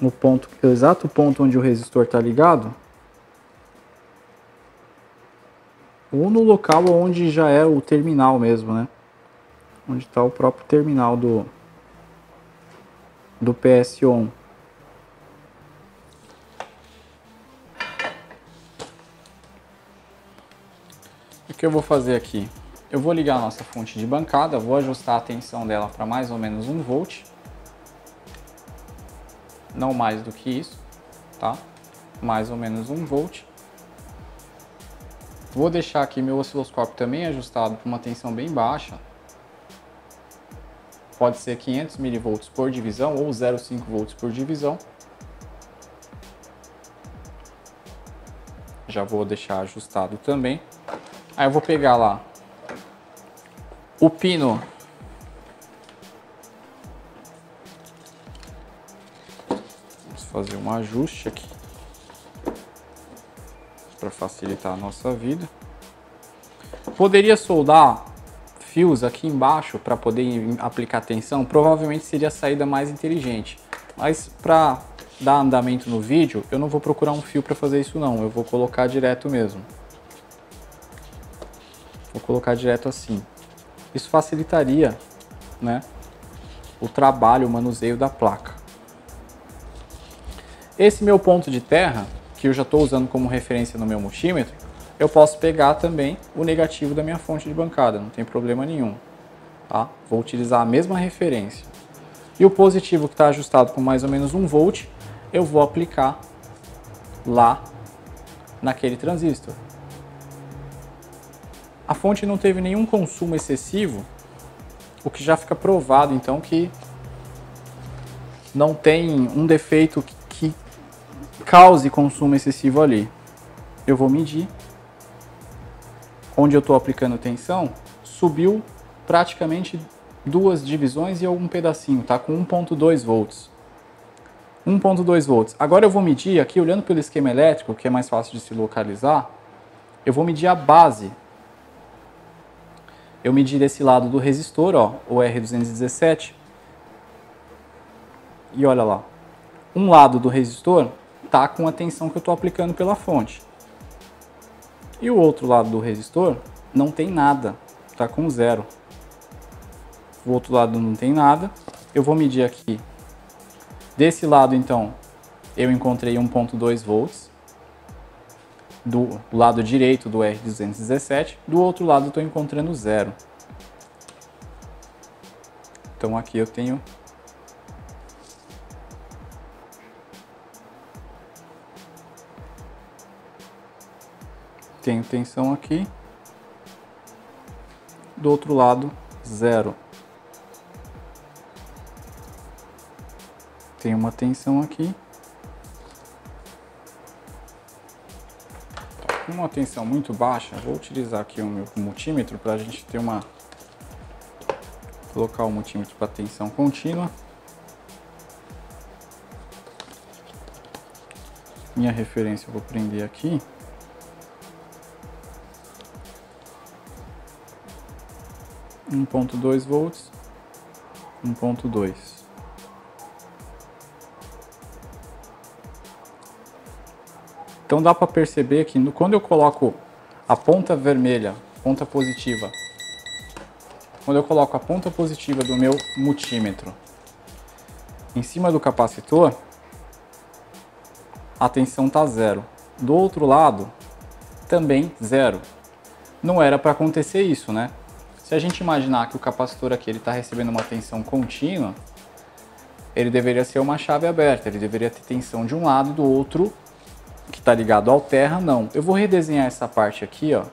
o exato ponto onde o resistor está ligado, ou no local onde já é o terminal mesmo, né? Onde está o próprio terminal do PS-ON. O que eu vou fazer aqui? Eu vou ligar a nossa fonte de bancada, vou ajustar a tensão dela para mais ou menos 1 volt. Não mais do que isso, tá? Mais ou menos 1 volt. Vou deixar aqui meu osciloscópio também ajustado para uma tensão bem baixa. Pode ser 500 mV por divisão ou 0,5 volts por divisão. Já vou deixar ajustado também. Aí eu vou pegar lá o pino fazer um ajuste aqui para facilitar a nossa vida. Poderia soldar fios aqui embaixo para poder aplicar tensão? Provavelmente seria a saída mais inteligente. Mas para dar andamento no vídeo, eu não vou procurar um fio para fazer isso não. Eu vou colocar direto mesmo. Vou colocar direto assim. Isso facilitaria, né, o trabalho, o manuseio da placa. Esse meu ponto de terra, que eu já estou usando como referência no meu multímetro, eu posso pegar também o negativo da minha fonte de bancada, não tem problema nenhum. Tá? Vou utilizar a mesma referência. E o positivo, que está ajustado com mais ou menos 1 volt, eu vou aplicar lá naquele transistor. A fonte não teve nenhum consumo excessivo, o que já fica provado então que não tem um defeito que cause consumo excessivo ali. Eu vou medir. Onde eu estou aplicando tensão, subiu praticamente 2 divisões e algum pedacinho, tá? Com 1.2 volts. 1.2 volts. Agora eu vou medir aqui, olhando pelo esquema elétrico, que é mais fácil de se localizar, eu vou medir a base. Eu medi desse lado do resistor, ó, o R217. E olha lá. Um lado do resistor tá com a tensão que eu estou aplicando pela fonte. E o outro lado do resistor não tem nada, tá com 0. O outro lado não tem nada. Eu vou medir aqui. Desse lado, então, eu encontrei 1.2 volts. Do lado direito do R217. Do outro lado, eu estou encontrando 0. Então, aqui eu tenho tensão aqui, do outro lado 0. Tem uma tensão aqui, com uma tensão muito baixa. Vou utilizar aqui o meu multímetro para a gente ter uma, colocar o multímetro para tensão contínua. Minha referência eu vou prender aqui. 1.2 volts, 1.2. Então dá para perceber que quando eu coloco a ponta vermelha, ponta positiva, quando eu coloco a ponta positiva do meu multímetro em cima do capacitor, a tensão está 0. Do outro lado, também 0. Não era para acontecer isso, né? Se a gente imaginar que o capacitor aqui está recebendo uma tensão contínua, ele deveria ser uma chave aberta, ele deveria ter tensão de um lado e do outro, que está ligado ao terra, não. Eu vou redesenhar essa parte aqui, ó,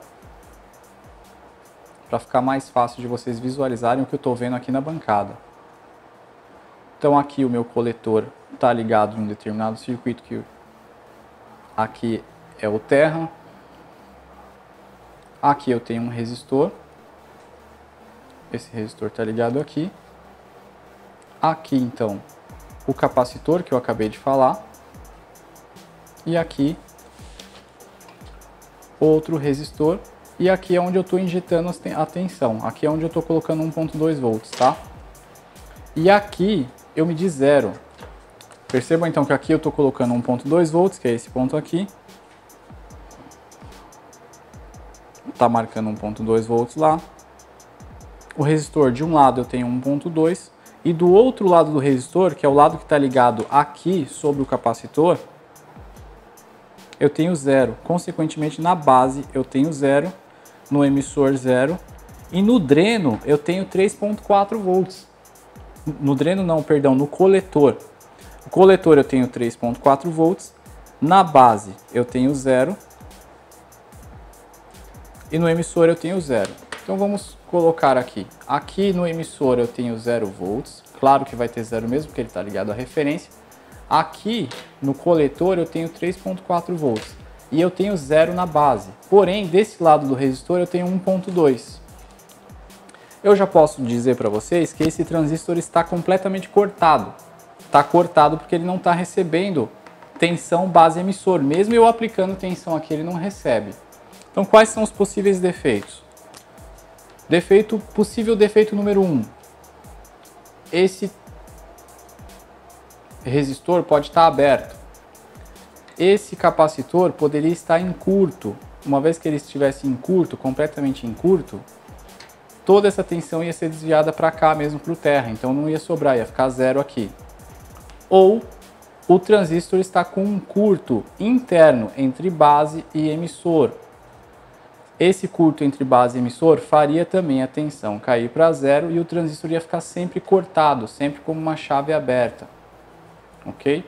para ficar mais fácil de vocês visualizarem o que eu estou vendo aqui na bancada. Então aqui o meu coletor está ligado em um determinado circuito, que aqui é o terra. Aqui eu tenho um resistor. Esse resistor está ligado aqui. Aqui, então, o capacitor que eu acabei de falar. E aqui, outro resistor. E aqui é onde eu estou injetando a tensão. Aqui é onde eu estou colocando 1.2 volts, tá? E aqui eu medi 0. Percebam, então, que aqui eu estou colocando 1.2 volts, que é esse ponto aqui. Está marcando 1.2 volts lá. O resistor, de um lado eu tenho 1.2 e do outro lado do resistor, que é o lado que está ligado aqui sobre o capacitor, eu tenho 0. Consequentemente, na base eu tenho 0, no emissor 0 e no dreno eu tenho 3.4 volts. No dreno não, perdão, no coletor. No coletor eu tenho 3.4 volts, na base eu tenho 0 e no emissor eu tenho 0. Então vamos colocar aqui. Aqui no emissor eu tenho 0 volts. Claro que vai ter 0 mesmo, porque ele está ligado à referência. Aqui no coletor eu tenho 3.4 volts. E eu tenho 0 na base. Porém, desse lado do resistor eu tenho 1.2. Eu já posso dizer para vocês que esse transistor está completamente cortado. está cortado porque ele não está recebendo tensão base emissor. Mesmo eu aplicando tensão aqui, ele não recebe. Então, quais são os possíveis defeitos? Possível defeito número 1. Esse resistor pode estar aberto. Esse capacitor poderia estar em curto. Uma vez que ele estivesse em curto, completamente em curto, toda essa tensão ia ser desviada para cá mesmo, para o terra. Então não ia sobrar, ia ficar zero aqui. Ou o transistor está com um curto interno entre base e emissor. Esse curto entre base e emissor faria também a tensão cair para zero e o transistor ia ficar sempre cortado, sempre como uma chave aberta. Ok?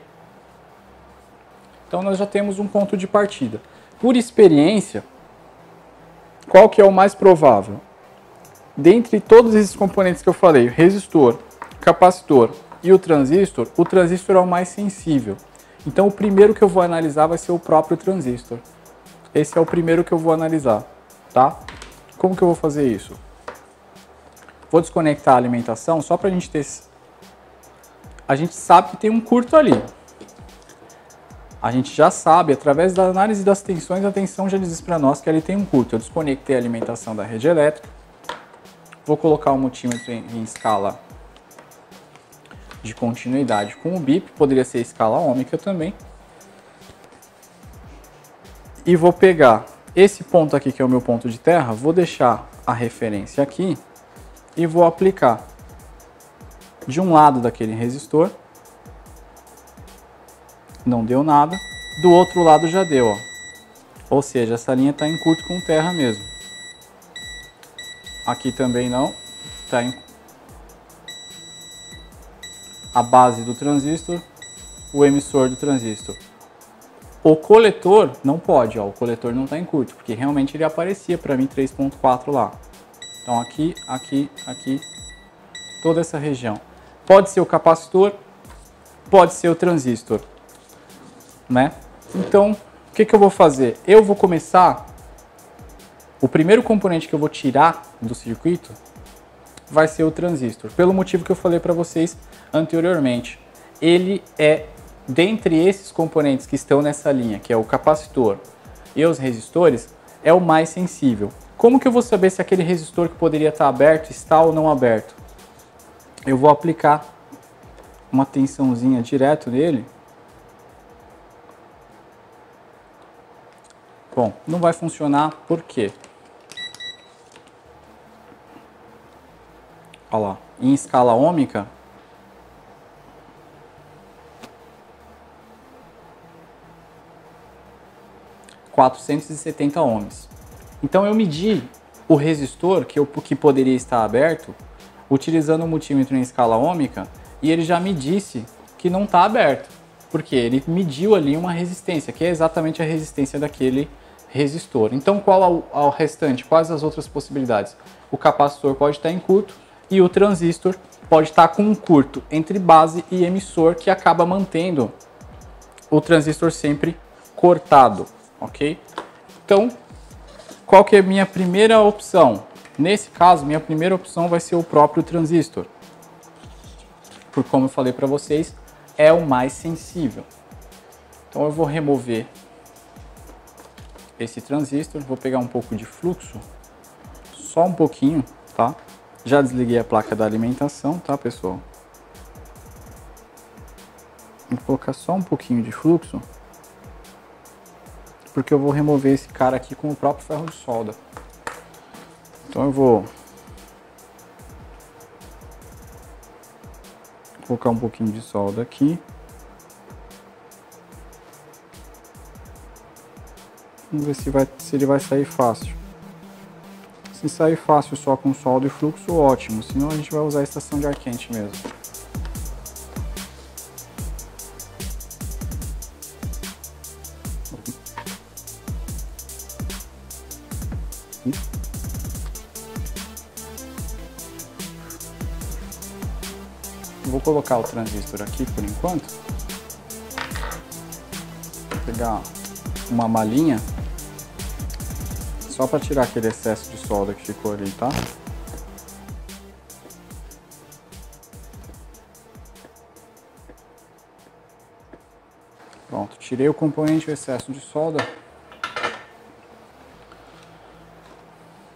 Então nós já temos um ponto de partida. Por experiência, qual que é o mais provável? Dentre todos esses componentes que eu falei, resistor, capacitor e o transistor é o mais sensível. Então o primeiro que eu vou analisar vai ser o próprio transistor. Esse é o primeiro que eu vou analisar, tá? Como que eu vou fazer isso? Vou desconectar a alimentação só para a gente ter... A gente sabe que tem um curto ali. A gente já sabe, através da análise das tensões, a tensão já diz para nós que ali tem um curto. Eu desconectei a alimentação da rede elétrica. Vou colocar o multímetro em escala de continuidade com o BIP, poderia ser escala ômica também. E vou pegar esse ponto aqui, que é o meu ponto de terra, vou deixar a referência aqui e vou aplicar de um lado daquele resistor. Não deu nada. Do outro lado já deu, ó. Ou seja, essa linha está em curto com terra mesmo. Aqui também não. Está em a base do transistor, o emissor do transistor. O coletor não pode, ó. O coletor não está em curto, porque realmente ele aparecia para mim 3.4 lá. Então aqui, aqui, aqui, toda essa região. Pode ser o capacitor, pode ser o transistor. Né? Então, o que eu vou fazer? Eu vou começar, o primeiro componente que eu vou tirar do circuito vai ser o transistor, pelo motivo que eu falei para vocês anteriormente. Ele é, dentre esses componentes que estão nessa linha, que é o capacitor e os resistores, é o mais sensível. Como que eu vou saber se aquele resistor que poderia estar aberto está ou não aberto? Eu vou aplicar uma tensãozinha direto nele. Bom, não vai funcionar, por quê? Olha lá, em escala ômica, (470 ohms). Então eu medi o resistor que poderia estar aberto, utilizando o multímetro em escala ômica, e ele já me disse que não está aberto, porque ele mediu ali uma resistência, que é exatamente a resistência daquele resistor. Então, qual ao restante? Quais as outras possibilidades? O capacitor pode estar em curto e o transistor pode estar com um curto entre base e emissor, que acaba mantendo o transistor sempre cortado, ok? Então, qual que é a minha primeira opção? Nesse caso, minha primeira opção vai ser o próprio transistor. Por como eu falei para vocês, é o mais sensível. Então eu vou remover esse transistor, vou pegar um pouco de fluxo, só um pouquinho, tá? Já desliguei a placa da alimentação, tá, pessoal? Vou colocar só um pouquinho de fluxo, porque eu vou remover esse cara aqui com o próprio ferro de solda. Então eu vou colocar um pouquinho de solda aqui. Vamos ver se ele vai sair fácil. Se sair fácil só com solda e fluxo, ótimo. Senão a gente vai usar a estação de ar quente mesmo. Vou colocar o transistor aqui por enquanto. Vou pegar uma malinha só para tirar aquele excesso de solda que ficou ali, tá? Pronto, tirei o componente, o excesso de solda.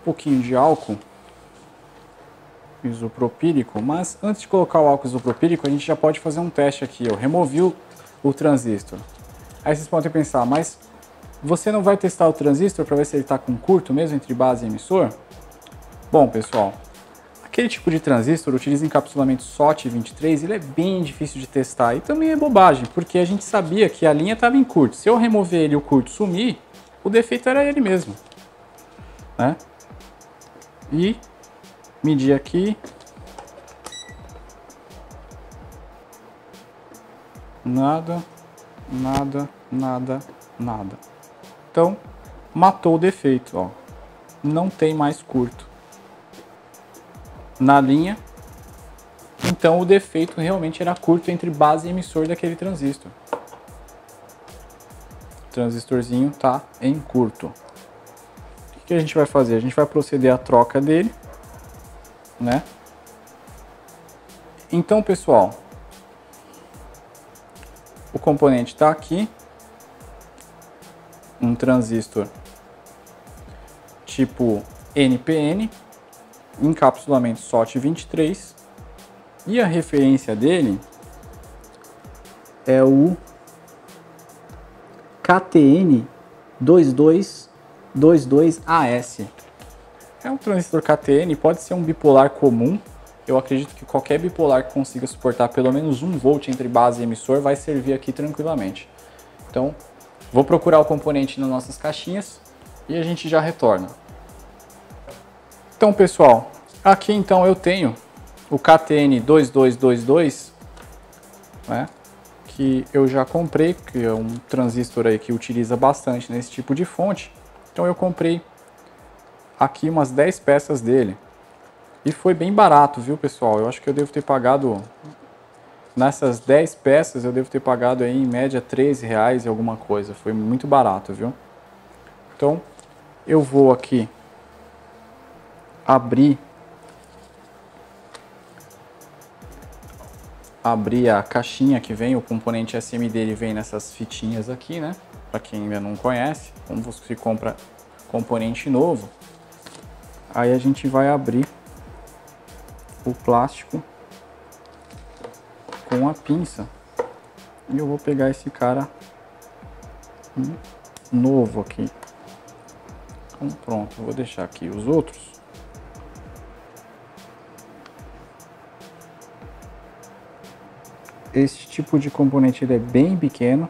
Um pouquinho de álcool isopropílico, mas antes de colocar o álcool isopropílico, a gente já pode fazer um teste aqui. Eu removi o transistor. Aí vocês podem pensar, mas você não vai testar o transistor para ver se ele está com curto mesmo entre base e emissor? Bom, pessoal, aquele tipo de transistor utiliza encapsulamento SOT23, ele é bem difícil de testar e também é bobagem, porque a gente sabia que a linha estava em curto. Se eu remover ele e o curto sumir, o defeito era ele mesmo, né? E medir aqui. Nada, nada, nada, nada. Então, matou o defeito, ó. Não tem mais curto na linha. Então, o defeito realmente era curto entre base e emissor daquele transistor. O transistorzinho tá em curto. O que a gente vai fazer? A gente vai proceder à troca dele, né? Então, pessoal, o componente está aqui, um transistor tipo NPN, encapsulamento SOT23, e a referência dele é o KTN2222AS. É um transistor KTN, pode ser um bipolar comum. Eu acredito que qualquer bipolar que consiga suportar pelo menos 1 volt entre base e emissor vai servir aqui tranquilamente. Então, vou procurar o componente nas nossas caixinhas e a gente já retorna. Então, pessoal, aqui então eu tenho o KTN2222, né, que eu já comprei, que é um transistor aí que utiliza bastante nesse tipo de fonte. Então eu comprei aqui umas 10 peças dele. E foi bem barato, viu, pessoal? Eu acho que eu devo ter pagado, nessas 10 peças, eu devo ter pagado aí em média R$13 e alguma coisa. Foi muito barato, viu? Então, eu vou aqui abrir a caixinha que vem, o componente SM dele vem nessas fitinhas aqui, né? Para quem ainda não conhece, como você compra componente novo, aí a gente vai abrir o plástico com a pinça e eu vou pegar esse cara novo aqui. Então pronto, vou deixar aqui os outros. Esse tipo de componente ele é bem pequeno.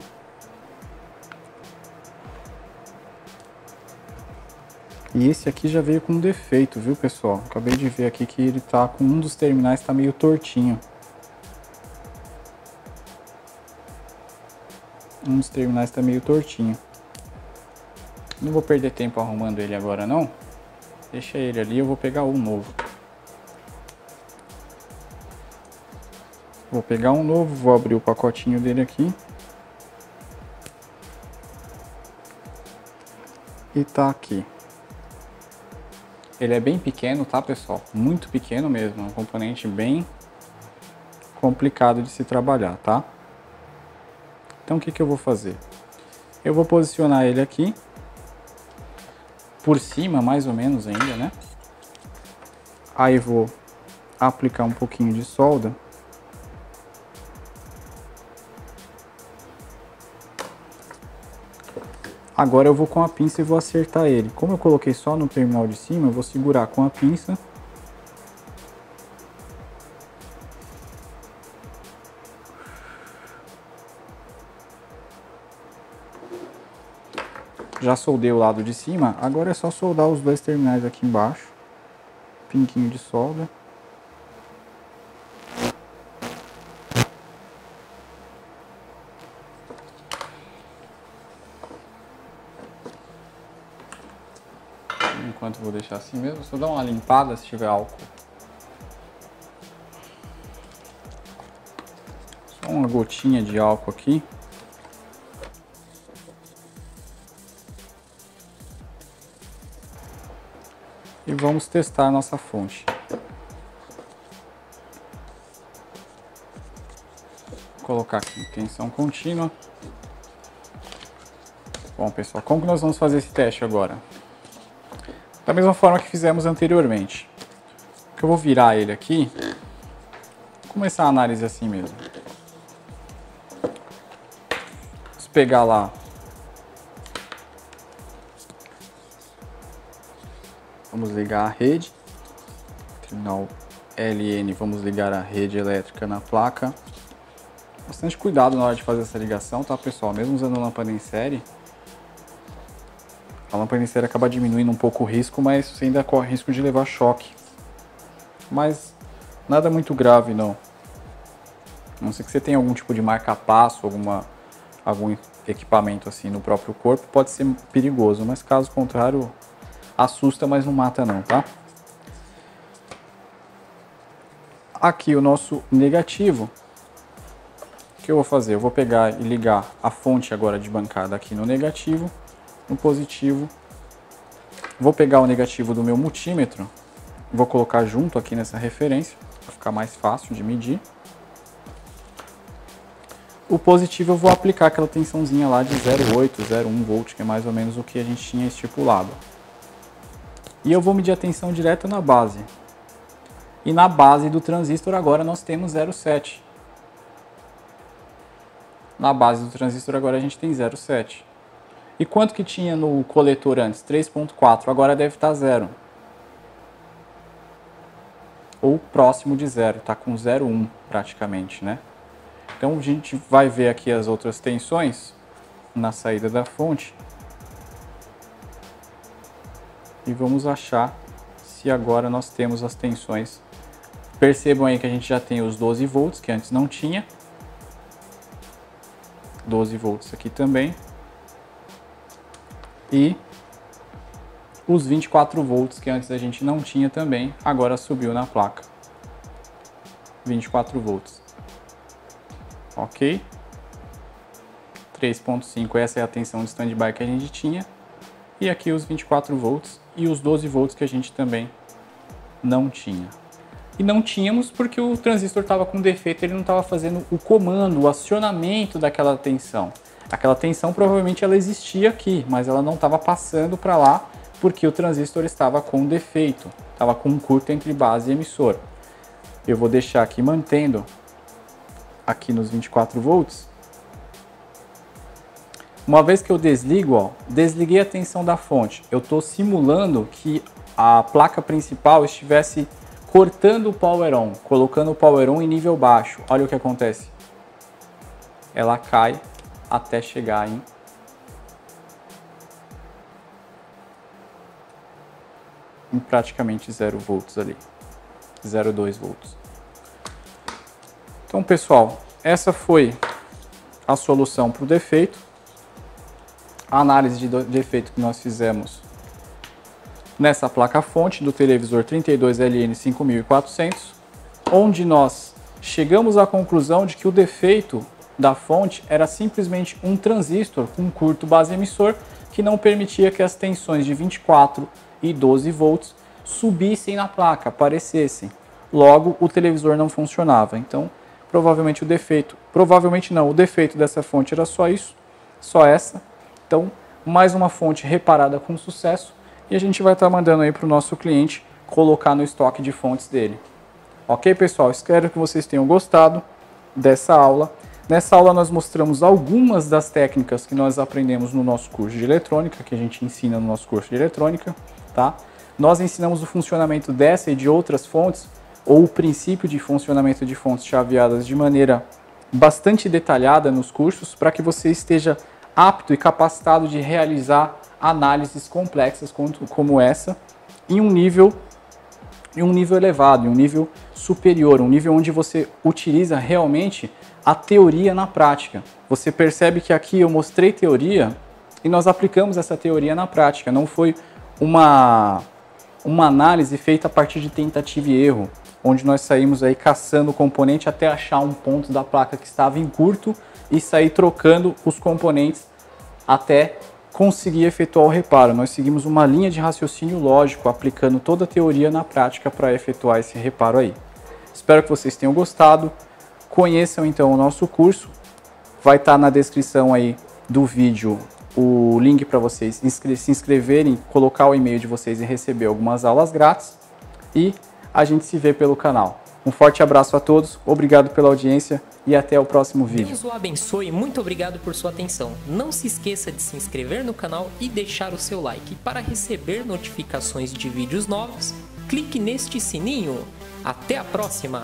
E esse aqui já veio com defeito, viu, pessoal? Acabei de ver aqui que ele tá com um dos terminais, tá meio tortinho. Um dos terminais tá meio tortinho. Não vou perder tempo arrumando ele agora não. Deixa ele ali, eu vou pegar um novo. Vou pegar um novo, vou abrir o pacotinho dele aqui. E tá aqui. Ele é bem pequeno, tá, pessoal? Muito pequeno mesmo, é um componente bem complicado de se trabalhar, tá? Então o que que eu vou fazer? Eu vou posicionar ele aqui, por cima mais ou menos ainda, né? Aí vou aplicar um pouquinho de solda. Agora eu vou com a pinça e vou acertar ele. Como eu coloquei só no terminal de cima, eu vou segurar com a pinça. Já soldei o lado de cima, agora é só soldar os dois terminais aqui embaixo. Pinguinho de solda. Enquanto vou deixar assim mesmo, só dar uma limpada se tiver álcool. Só uma gotinha de álcool aqui. E vamos testar a nossa fonte. Vou colocar aqui em tensão contínua. Bom, pessoal, como que nós vamos fazer esse teste agora? Da mesma forma que fizemos anteriormente. Eu vou virar ele aqui. Começar a análise assim mesmo. Vamos pegar lá. Vamos ligar a rede. Terminal LN, vamos ligar a rede elétrica na placa. Bastante cuidado na hora de fazer essa ligação, tá, pessoal? Mesmo usando lâmpada em série, a lâmpada em série acaba diminuindo um pouco o risco, mas você ainda corre risco de levar choque. Mas nada muito grave, não. A não ser que você tenha algum tipo de marca-passo, algum equipamento assim no próprio corpo, pode ser perigoso, mas caso contrário, assusta, mas não mata não, tá? Aqui o nosso negativo. O que eu vou fazer? Eu vou pegar e ligar a fonte agora de bancada aqui no negativo, no positivo. Vou pegar o negativo do meu multímetro, vou colocar junto aqui nessa referência, para ficar mais fácil de medir. O positivo eu vou aplicar aquela tensãozinha lá de 0,8, 0,1 volt, que é mais ou menos o que a gente tinha estipulado. E eu vou medir a tensão direta na base. E na base do transistor agora nós temos 0,7. Na base do transistor agora a gente tem 0,7. E quanto que tinha no coletor antes? 3,4. Agora deve estar 0. Ou próximo de 0. Está com 0,1 praticamente, né? Então a gente vai ver aqui as outras tensões na saída da fonte. E vamos achar se agora nós temos as tensões. Percebam aí que a gente já tem os 12 volts, que antes não tinha. 12 volts aqui também. E os 24 volts que antes a gente não tinha também, agora subiu na placa. 24 volts. Ok? 3.5, essa é a tensão de standby que a gente tinha. E aqui os 24 volts e os 12 volts que a gente também não tinha. E não tínhamos porque o transistor estava com defeito, ele não estava fazendo o comando, o acionamento daquela tensão. Aquela tensão provavelmente ela existia aqui, mas ela não estava passando para lá porque o transistor estava com defeito, estava com um curto entre base e emissor. Eu vou deixar aqui mantendo aqui nos 24 volts. Uma vez que eu desligo, ó, desliguei a tensão da fonte, eu estou simulando que a placa principal estivesse cortando o power on, colocando o power on em nível baixo. Olha o que acontece. Ela cai até chegar em praticamente 0 volts ali. 0,2 volts. Então, pessoal, essa foi a solução para o defeito. A análise de defeito que nós fizemos nessa placa-fonte do televisor 32LN5400, onde nós chegamos à conclusão de que o defeito da fonte era simplesmente um transistor com curto base emissor que não permitia que as tensões de 24 e 12 volts subissem na placa, aparecessem. Logo, o televisor não funcionava. Então, provavelmente o defeito dessa fonte era só isso, só essa. Então, mais uma fonte reparada com sucesso. E a gente vai estar mandando aí para o nosso cliente colocar no estoque de fontes dele. Ok, pessoal? Espero que vocês tenham gostado dessa aula. Nessa aula nós mostramos algumas das técnicas que nós aprendemos no nosso curso de eletrônica, que a gente ensina no nosso curso de eletrônica, tá? Nós ensinamos o funcionamento dessa e de outras fontes, ou o princípio de funcionamento de fontes chaveadas de maneira bastante detalhada nos cursos, para que você esteja apto e capacitado de realizar análises complexas como essa em um nível elevado, em um nível superior, um nível onde você utiliza realmente a teoria na prática. Você percebe que aqui eu mostrei teoria e nós aplicamos essa teoria na prática, não foi uma análise feita a partir de tentativa e erro, onde nós saímos aí caçando o componente até achar um ponto da placa que estava em curto e sair trocando os componentes até conseguir efetuar o reparo. Nós seguimos uma linha de raciocínio lógico, aplicando toda a teoria na prática para efetuar esse reparo aí. Espero que vocês tenham gostado. Conheçam então o nosso curso. Vai estar na descrição aí do vídeo o link para vocês se inscreverem, colocar o e-mail de vocês e receber algumas aulas grátis. E a gente se vê pelo canal. Um forte abraço a todos, obrigado pela audiência e até o próximo vídeo. Deus o abençoe e muito obrigado por sua atenção. Não se esqueça de se inscrever no canal e deixar o seu like. Para receber notificações de vídeos novos, clique neste sininho. Até a próxima!